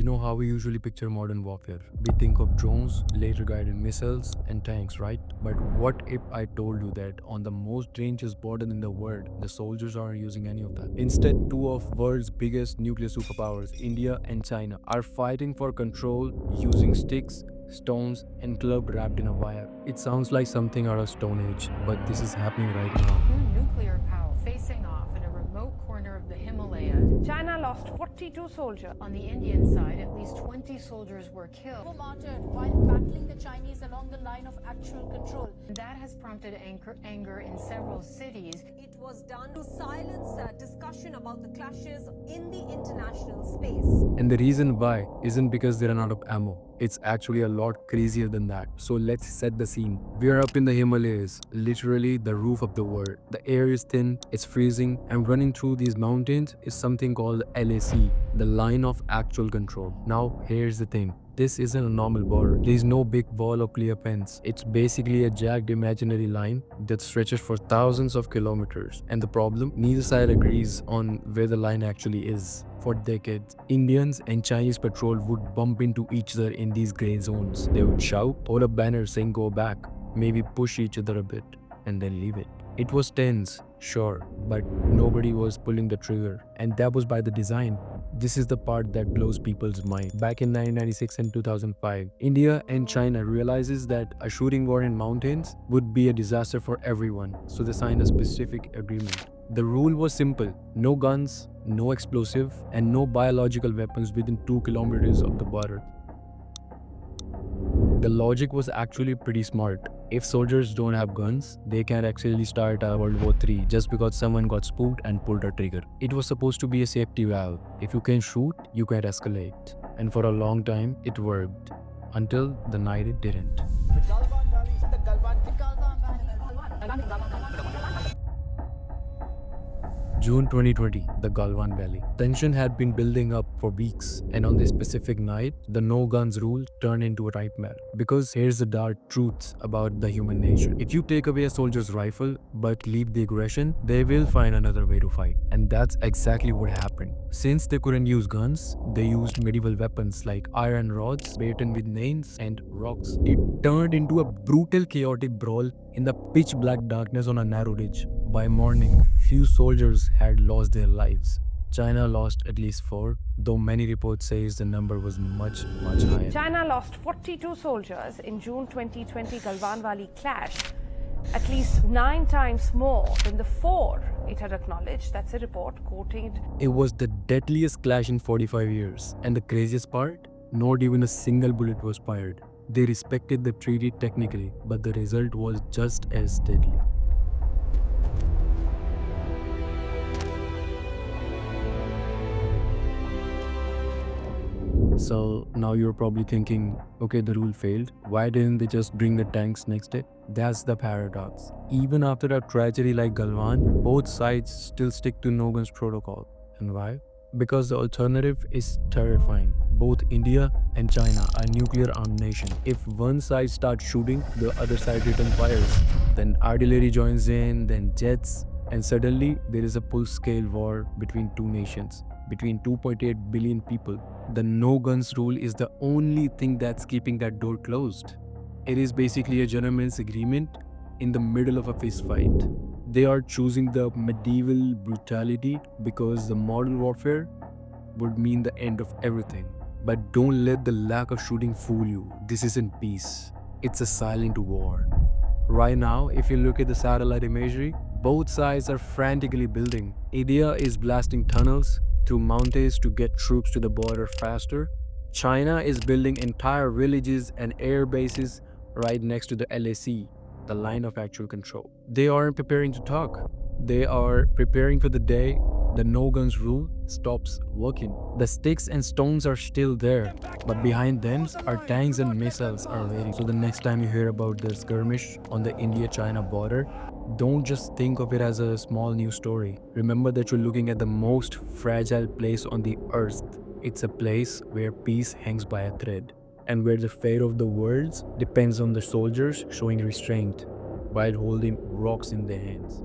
know how we usually picture modern warfare. We think of drones, laser guided missiles, and tanks, right? But what if I told you that on the most dangerous border in the world, the soldiers aren't using any of that? Instead, two of world's biggest nuclear superpowers, India and China, are fighting for control using sticks, stones, and club wrapped in a wire. It sounds like something out of Stone Age, but this is happening right now. Two nuclear power facing off in a remote corner of the Himalayan. China lost 42 soldiers. On the Indian side, at least 20 soldiers were killed. Were martyred while battling the Chinese along the line of actual control. That has prompted anger in several cities. It was done to silence discussion about the clashes in the international space. And the reason why isn't because they run out of ammo. It's actually a lot crazier than that. So let's set the scene. We are up in the Himalayas, literally the roof of the world. The air is thin, it's freezing, and running through these mountains is something called LAC, the line of actual control. Now, here's the thing. This isn't a normal border. There is no big wall or clear fence. It's basically a jagged imaginary line that stretches for thousands of kilometers. And the problem? Neither side agrees on where the line actually is. For decades, Indians and Chinese patrol would bump into each other in these gray zones. They would shout, hold up banners saying go back, maybe push each other a bit, and then leave it. It was tense, sure, but nobody was pulling the trigger. And that was by the design. This is the part that blows people's mind. Back in 1996 and 2005, India and China realizes that a shooting war in mountains would be a disaster for everyone, so they signed a specific agreement. The rule was simple: no guns, no explosive, and no biological weapons within 2 kilometers of the border. The logic was actually pretty smart. If soldiers don't have guns, they can actually start a World War III just because someone got spooked and pulled a trigger. It was supposed to be a safety valve. If you can shoot, you can escalate. And for a long time, it worked. Until the night it didn't. The Galwan Valley, the Galwan June 2020, the Galwan Valley. Tension had been building up for weeks, and on this specific night, the no guns rule turned into a nightmare. Because here's the dark truth about the human nature. If you take away a soldier's rifle but leave the aggression, they will find another way to fight. And that's exactly what happened. Since they couldn't use guns, they used medieval weapons like iron rods, beaten with nails and rocks. It turned into a brutal, chaotic brawl in the pitch black darkness on a narrow ridge. By morning, few soldiers had lost their lives. China lost at least 4, though many reports say the number was much higher. China lost 42 soldiers in June 2020 Galwan Valley clash, at least 9 times more than the 4 it had acknowledged. That's a report quoting. It was the deadliest clash in 45 years. And the craziest part? Not even a single bullet was fired. They respected the treaty technically, but the result was just as deadly. So now you're probably thinking, okay, the rule failed. Why didn't they just bring the tanks next day? That's the paradox. Even after a tragedy like Galwan, both sides still stick to no guns protocol. And why? Because the alternative is terrifying. Both India and China are nuclear-armed nations. If one side starts shooting, the other side return fires. Then artillery joins in, then jets, and suddenly there is a full-scale war between two nations, between 2.8 billion people. The no guns rule is the only thing that's keeping that door closed. It is basically a gentleman's agreement in the middle of a fist fight. They are choosing the medieval brutality because the modern warfare would mean the end of everything. But don't let the lack of shooting fool you. This isn't peace. It's a silent war. Right now, if you look at the satellite imagery, both sides are frantically building. India is blasting tunnels through mountains to get troops to the border faster. China is building entire villages and air bases right next to the LAC, the line of actual control. They aren't preparing to talk. They are preparing for the day the no guns rule stops working. The sticks and stones are still there, but behind them our tanks and missiles are waiting. So the next time you hear about the skirmish on the India-China border, don't just think of it as a small news story. Remember that you're looking at the most fragile place on the earth. It's a place where peace hangs by a thread, and where the fate of the world depends on the soldiers showing restraint while holding rocks in their hands.